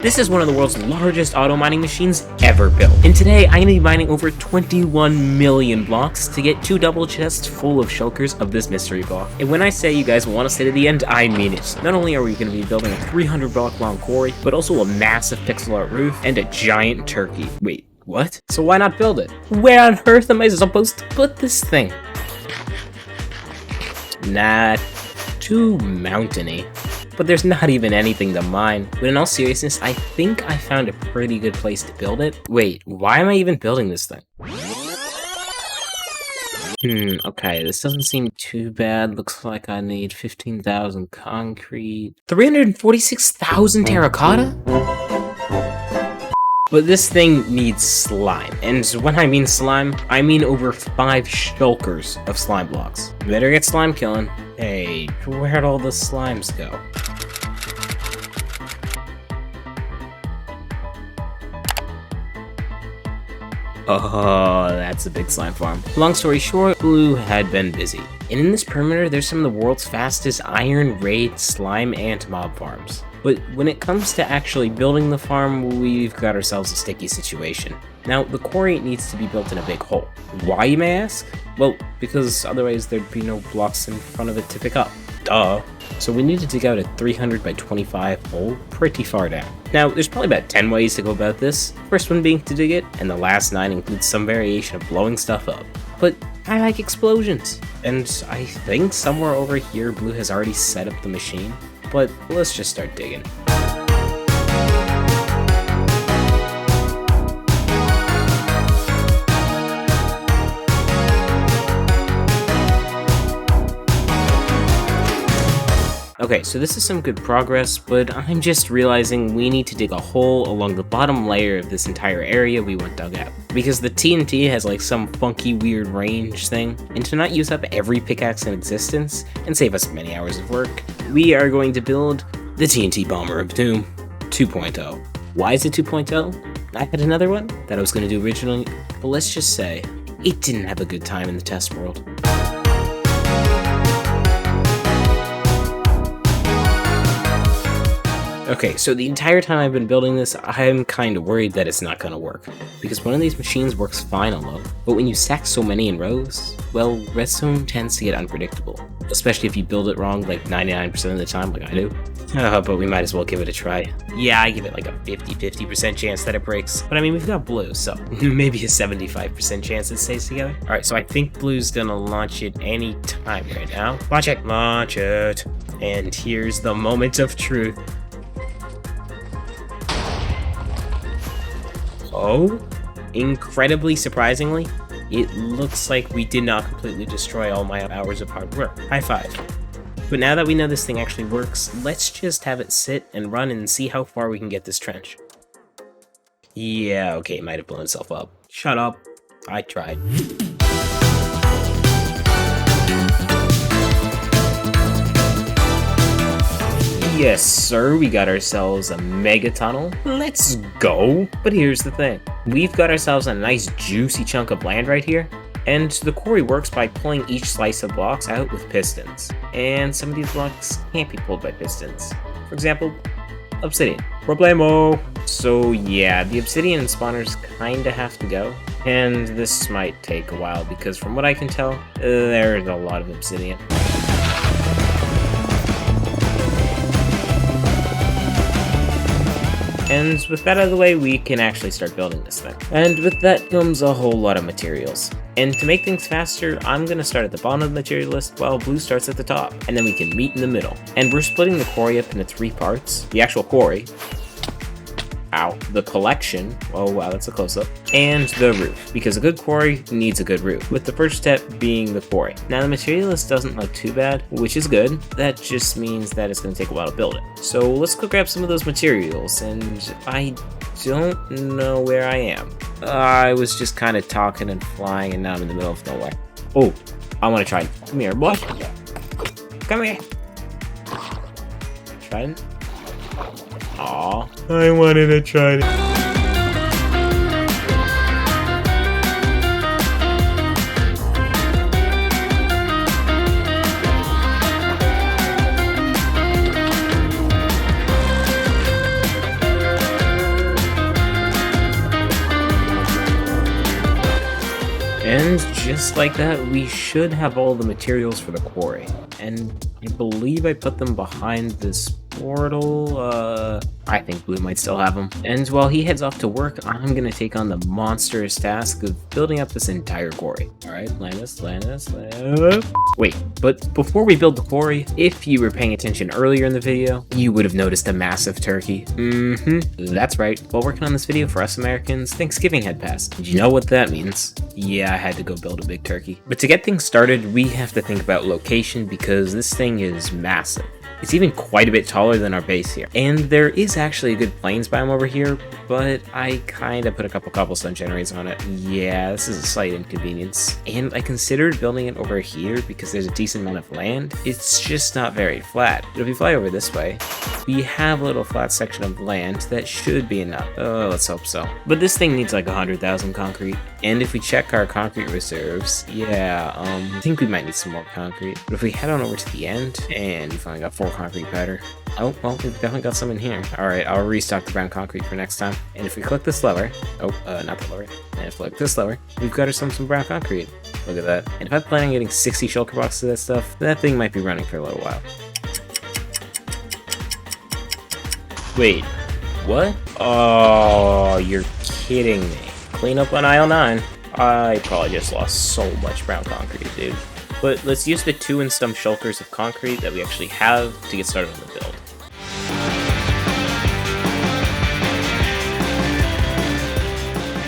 This is one of the world's largest auto mining machines ever built. And today, I'm going to be mining over 21 million blocks to get 2 double chests full of shulkers of this mystery block. And when I say you guys will want to stay to the end, I mean it. Not only are we going to be building a 300 block long quarry, but also a massive pixel art roof and a giant turkey. Wait, what? So why not build it? Where on earth am I supposed to put this thing? Not too mountainy. But there's not even anything to mine. But in all seriousness, I think I found a pretty good place to build it. Wait, why am I even building this thing? Okay, this doesn't seem too bad. Looks like I need 15,000 concrete. 346,000 terracotta? But this thing needs slime. And when I mean slime, I mean over 5 shulkers of slime blocks. Better get slime killing. Hey, where'd all the slimes go? Oh, that's a big slime farm. Long story short, Blue had been busy. And in this perimeter, there's some of the world's fastest iron, raid, slime, and mob farms. But when it comes to actually building the farm, we've got ourselves a sticky situation. Now, the quarry needs to be built in a big hole. Why, you may ask? Well, because otherwise there'd be no blocks in front of it to pick up. Duh. So we need to dig out a 300 by 25 hole pretty far down. Now, there's probably about 10 ways to go about this. First one being to dig it, and the last 9 includes some variation of blowing stuff up. But I like explosions. And I think somewhere over here, Blue has already set up the machine. But let's just start digging. Okay, so this is some good progress, but I'm just realizing we need to dig a hole along the bottom layer of this entire area we want dug out. Because the TNT has like some funky weird range thing, and to not use up every pickaxe in existence and save us many hours of work, we are going to build the TNT Bomber of Doom 2.0. Why is it 2.0? I had another one that I was going to do originally, but let's just say it didn't have a good time in the test world. Okay, so the entire time I've been building this, I'm kind of worried that it's not going to work. Because one of these machines works fine on low, but when you stack so many in rows, well, redstone tends to get unpredictable. Especially if you build it wrong like 99% of the time like I do. But we might as well give it a try. Yeah, I give it like a 50% chance that it breaks. But I mean, we've got Blue, so maybe a 75% chance it stays together. Alright, so I think Blue's gonna launch it any time right now. Launch it! Launch it! And here's the moment of truth. Oh, incredibly surprisingly, it looks like we did not completely destroy all my hours of hard work. High five. But now that we know this thing actually works, let's just have it sit and run and see how far we can get this trench. Yeah, okay, it might have blown itself up. Shut up. I tried. Yes, sir, we got ourselves a mega tunnel. Let's go. But here's the thing. We've got ourselves a nice juicy chunk of land right here. And the quarry works by pulling each slice of blocks out with pistons. And some of these blocks can't be pulled by pistons. For example, obsidian. Problemo! So yeah, the obsidian and spawners kinda have to go. And this might take a while because from what I can tell, there's a lot of obsidian. And with that out of the way, we can actually start building this thing. And with that comes a whole lot of materials. And to make things faster, I'm going to start at the bottom of the material list while Blue starts at the top. And then we can meet in the middle. And we're splitting the quarry up into 3 parts. The actual quarry. Ow. The collection. Oh wow, that's a close-up. And the roof. Because a good quarry needs a good roof. With the first step being the quarry. Now the material list doesn't look too bad, which is good. That just means that it's going to take a while to build it. So let's go grab some of those materials. And I don't know where I am. I was just kind of talking and flying and now I'm in the middle of nowhere. Oh, I want to try it. Come here, boy. Come here. Trident. Aw, I wanted a trident. And just like that, we should have all the materials for the quarry. And I believe I put them behind this portal. I think Blue might still have them. And while he heads off to work, I'm gonna take on the monstrous task of building up this entire quarry. Alright, land this. Wait, but before we build the quarry, if you were paying attention earlier in the video, you would have noticed a massive turkey. That's right. While working on this video for us Americans, Thanksgiving had passed. Did you know what that means? Yeah, I had to go build a big turkey. But to get things started, we have to think about location because this thing is massive. It's even quite a bit taller than our base here. And there is actually a good plains biome over here, but I kinda put a couple cobblestone generators on it. Yeah, this is a slight inconvenience. And I considered building it over here because there's a decent amount of land. It's just not very flat. But if we fly over this way, we have a little flat section of land that should be enough. Oh, let's hope so. But this thing needs like 100,000 concrete. And if we check our concrete reserves, yeah, I think we might need some more concrete. But if we head on over to the end, and we finally got 4 concrete powder. Oh, well, we've definitely got some in here. Alright, I'll restock the brown concrete for next time. And if we click this lever, not the lever, and if we click this lever, we've got ourselves some brown concrete. Look at that. And if I plan on getting 60 shulker boxes of that stuff, that thing might be running for a little while. Wait, what? Oh, you're kidding me. Clean up on aisle 9. I probably just lost so much brown concrete, dude. But let's use the 2 and some shulkers of concrete that we actually have to get started on the build.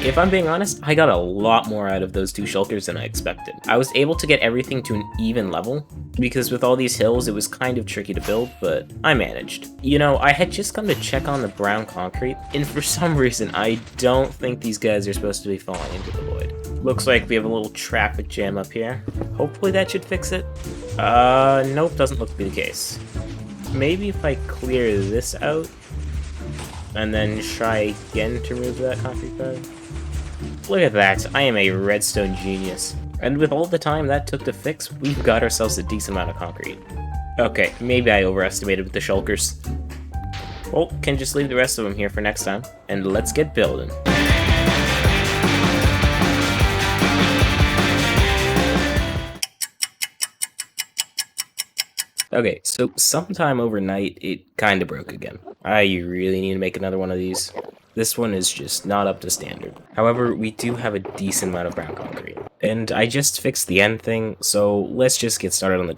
If I'm being honest, I got a lot more out of those 2 shulkers than I expected. I was able to get everything to an even level, because with all these hills it was kind of tricky to build, but I managed. You know, I had just come to check on the brown concrete, and for some reason I don't think these guys are supposed to be falling into the void. Looks like we have a little traffic jam up here. Hopefully that should fix it. Nope, doesn't look to be the case. Maybe if I clear this out, and then try again to remove that concrete pad. Look at that, I am a redstone genius. And with all the time that took to fix, we've got ourselves a decent amount of concrete. Okay, maybe I overestimated with the shulkers. Well, can just leave the rest of them here for next time, and let's get building. Okay, so sometime overnight, it kinda broke again. I really need to make another one of these. This one is just not up to standard. However, we do have a decent amount of brown concrete. And I just fixed the end thing, so let's just get started on the...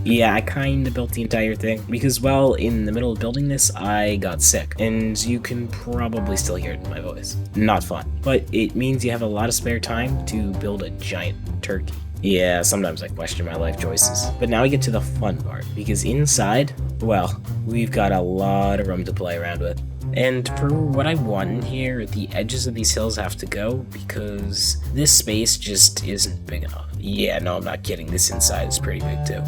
Yeah, I kinda built the entire thing, because while in the middle of building this, I got sick, and you can probably still hear it in my voice. Not fun, but it means you have a lot of spare time to build a giant turkey. Yeah, sometimes I question my life choices. But now we get to the fun part, because inside, well, we've got a lot of room to play around with. And for what I want in here, the edges of these hills have to go, because this space just isn't big enough. Yeah, no, I'm not kidding, this inside is pretty big too.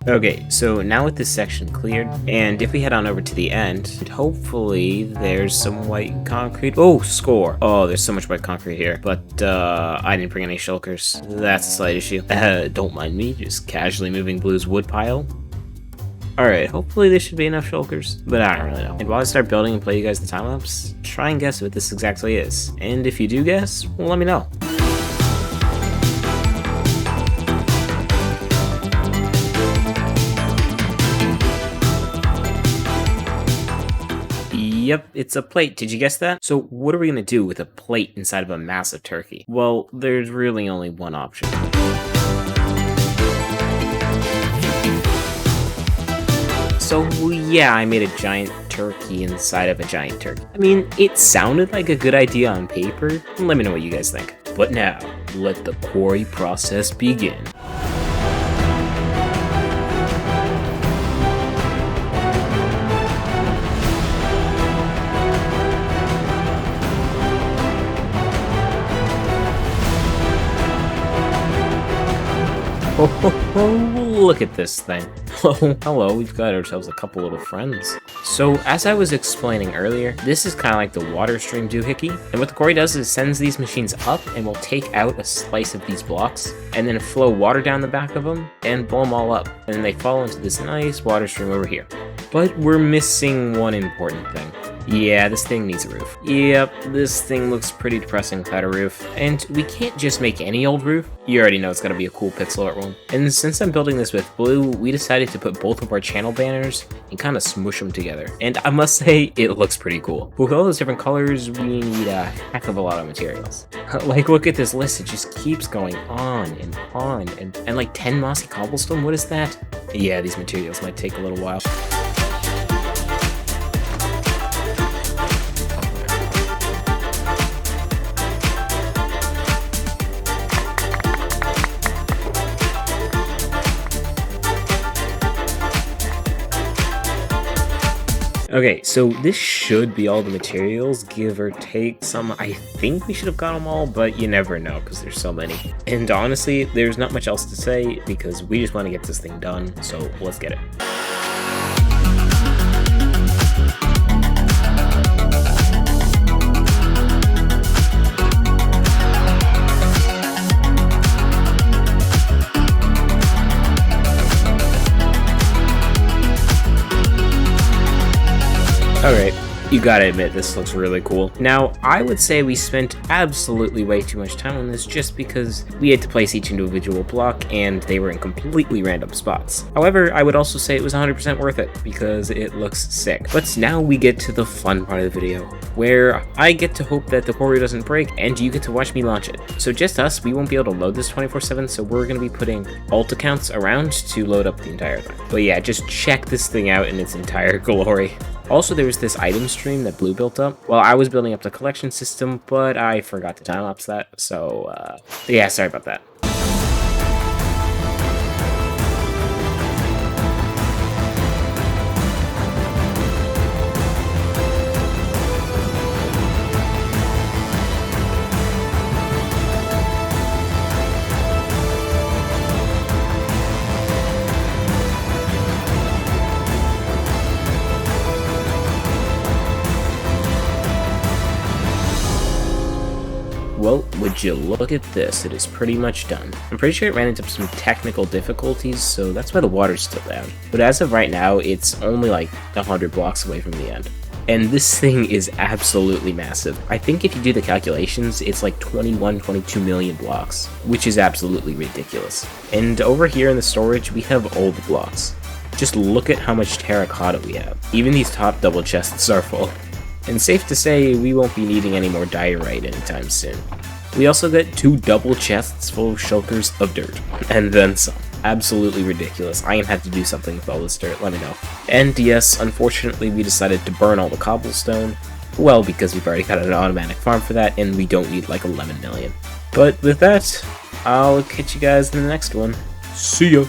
Okay, so now with this section cleared, and if we head on over to the end, hopefully there's some white concrete. Oh, score! Oh, there's so much white concrete here, but I didn't bring any shulkers. That's a slight issue. Don't mind me, just casually moving Blue's wood pile. Alright, hopefully there should be enough shulkers, but I don't really know. And while I start building and play you guys the time-lapse, try and guess what this exactly is. And if you do guess, well, let me know. Yep, it's a plate. Did you guess that? So what are we gonna do with a plate inside of a massive turkey? Well, there's really only one option. So yeah, I made a giant turkey inside of a giant turkey. I mean, it sounded like a good idea on paper. Let me know what you guys think. But now, let the quarry process begin. Oh, look at this thing. Oh, hello, we've got ourselves a couple little friends. So, as I was explaining earlier, this is kind of like the water stream doohickey, and what the quarry does is sends these machines up and will take out a slice of these blocks, and then flow water down the back of them, and blow them all up, and then they fall into this nice water stream over here. But we're missing one important thing. Yeah, this thing needs a roof. Yep, this thing looks pretty depressing without a roof. And we can't just make any old roof. You already know it's gotta be a cool pixel art one. And since I'm building this with blue, we decided to put both of our channel banners and kind of smoosh them together. And I must say, it looks pretty cool. With all those different colors, we need a heck of a lot of materials. Like, look at this list, it just keeps going on and on. And like 10 mossy cobblestone, what is that? Yeah, these materials might take a little while. Okay, so this should be all the materials, give or take some. I think we should have got them all, but you never know because there's so many. And honestly, there's not much else to say because we just want to get this thing done, so let's get it. Alright, you gotta admit this looks really cool. Now, I would say we spent absolutely way too much time on this just because we had to place each individual block and they were in completely random spots. However, I would also say it was 100% worth it because it looks sick. But now we get to the fun part of the video, where I get to hope that the quarry doesn't break and you get to watch me launch it. So just us, we won't be able to load this 24/7, so we're gonna be putting alt accounts around to load up the entire thing. But yeah, just check this thing out in its entire glory. Also, there was this item stream that Blue built up while I was building up the collection system, but I forgot to time-lapse that, so, yeah, sorry about that. Well, would you look at this, it is pretty much done. I'm pretty sure it ran into some technical difficulties, so that's why the water's still down. But as of right now, it's only like 100 blocks away from the end. And this thing is absolutely massive. I think if you do the calculations, it's like 22 million blocks, which is absolutely ridiculous. And over here in the storage, we have old blocks. Just look at how much terracotta we have. Even these top double chests are full. And safe to say, we won't be needing any more diorite anytime soon. We also got 2 double chests full of shulkers of dirt, and then some. Absolutely ridiculous. I'm gonna have to do something with all this dirt, let me know. And yes, unfortunately we decided to burn all the cobblestone, well, because we've already got an automatic farm for that, and we don't need like 11 million. But with that, I'll catch you guys in the next one. See ya!